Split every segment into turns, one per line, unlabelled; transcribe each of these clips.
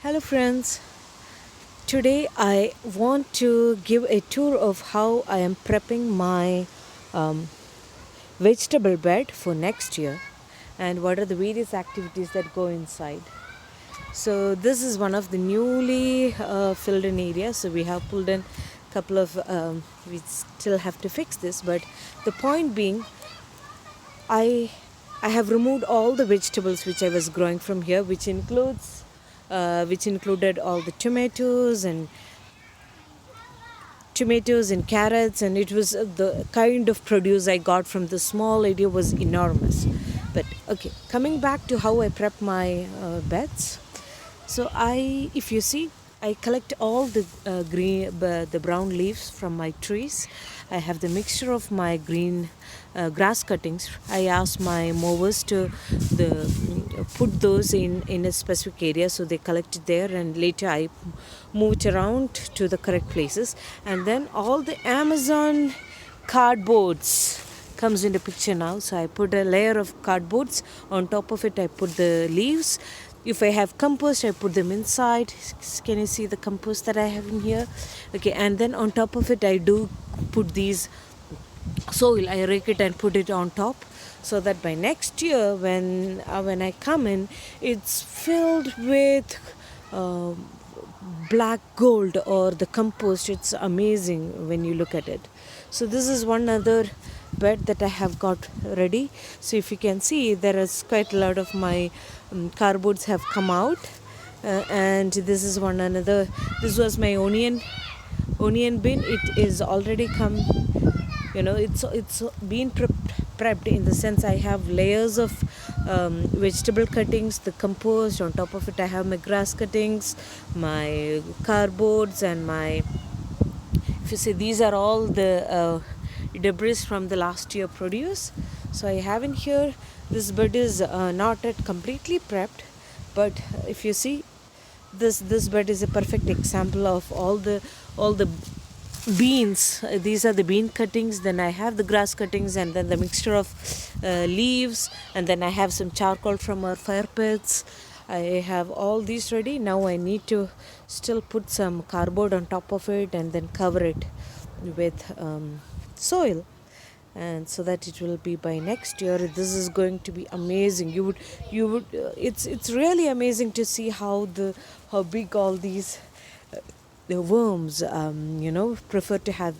Hello, friends. Today I want to give a tour of how I am prepping my um, vegetable bed for next year and what are the various activities that go inside. So, this is one of the newly filled in areas. So, we have pulled in a couple of, we still have to fix this, but the point being, I I have removed all the vegetables which I was growing from here, which included all the tomatoes and carrots, and it was the kind of produce I got from the small area was enormous. But okay, coming back to how I prep my beds. So if you see, I collect all the the brown leaves from my trees. I have the mixture of my green grass cuttings. I ask my mowers to put those in a specific area, so they collect it there, and later I move it around to the correct places. And then all the Amazon cardboards comes into picture now. So I put a layer of cardboards on top of it. I put the leaves. If I have compost, I put them inside. Can you see the compost that I have in here? Okay, and then on top of it, I do put these soil. I rake it and put it on top, so that by next year, when I come in, it's filled with uh, black gold or the compost. It's amazing when you look at it. So this is one other bed that I have got ready. So if you can see, there is quite a lot of my cardboards have come out, and this is one another. This was my onion bin. It is already come, it's been prepped in the sense I have layers of vegetable cuttings, the compost. On top of it, I have my grass cuttings, my cardboards, and my, if you see, these are all the debris from the last year produce. So I have in here, this bed is not yet completely prepped, but if you see, this bed is a perfect example of all the beans. These are the bean cuttings, then I have the grass cuttings, and then the mixture of leaves, and then I have some charcoal from our fire pits. I have all these ready. Now I need to still put some cardboard on top of it and then cover it with soil, and so that it will be by next year. This is going to be amazing. You would it's really amazing to see how big all these the worms prefer to have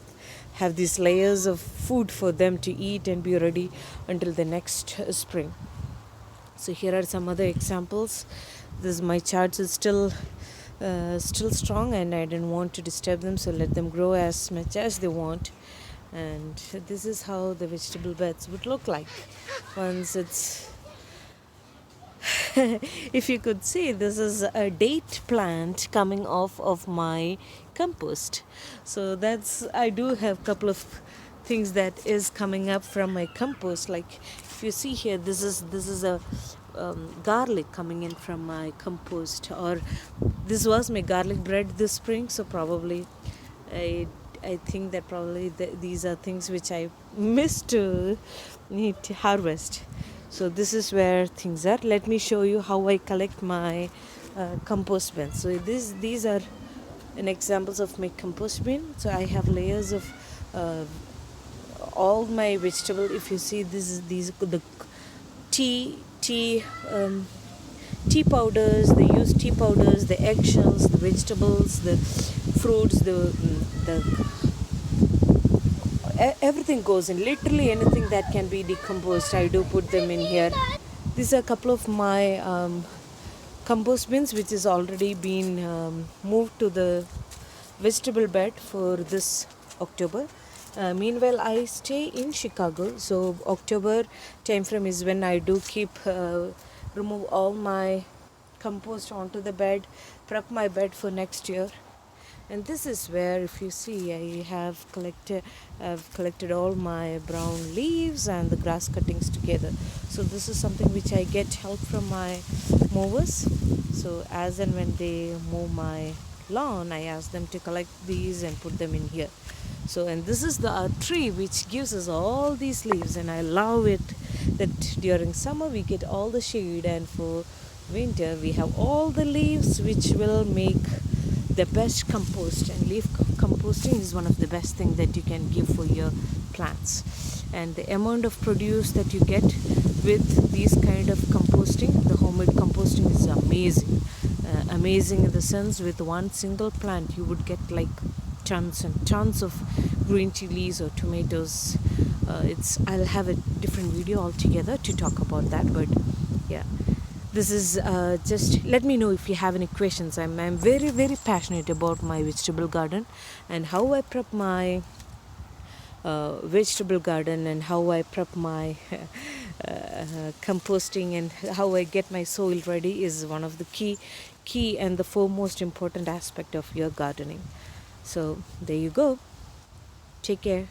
these layers of food for them to eat and be ready until the next spring. So here are some other examples. This my charts is still strong, and I didn't want to disturb them, so let them grow as much as they want. And this is how the vegetable beds would look like once it's if you could see, this is a date plant coming off of my compost. So that's, I do have a couple of things that is coming up from my compost. Like if you see here, this is a garlic coming in from my compost, or this was my garlic bread this spring. So probably I think that probably these are things which I missed to need to harvest. So this is where things are. Let me show you how I collect my compost bins. So these are an examples of my compost bin. So I have layers of all my vegetable. If you see, these the tea powders. They use tea powders, the eggshells, the vegetables, the fruits, the everything goes in. Literally anything that can be decomposed, I do put them in here. These are a couple of my compost bins, which is already been moved to the vegetable bed for this October. Meanwhile, I stay in Chicago, so October time frame is when I do keep remove all my compost onto the bed, prep my bed for next year. And this is where, if you see, I've collected all my brown leaves and the grass cuttings together. So this is something which I get help from my mowers. So as and when they mow my lawn, I ask them to collect these and put them in here. So, and this is the tree which gives us all these leaves, and I love it that during summer we get all the shade, and for winter we have all the leaves which will make the best compost, and composting is one of the best thing that you can give for your plants. And the amount of produce that you get with these kind of composting, the homemade composting, is amazing. Amazing in the sense, with one single plant you would get like tons and tons of green chilies or tomatoes. It's I'll have a different video altogether to talk about that, but yeah, this is just let me know if you have any questions. I'm very very passionate about my vegetable garden and how I prep my vegetable garden, and how I prep my composting, and how I get my soil ready is one of the key and the foremost important aspect of your gardening. So there you go. Take care.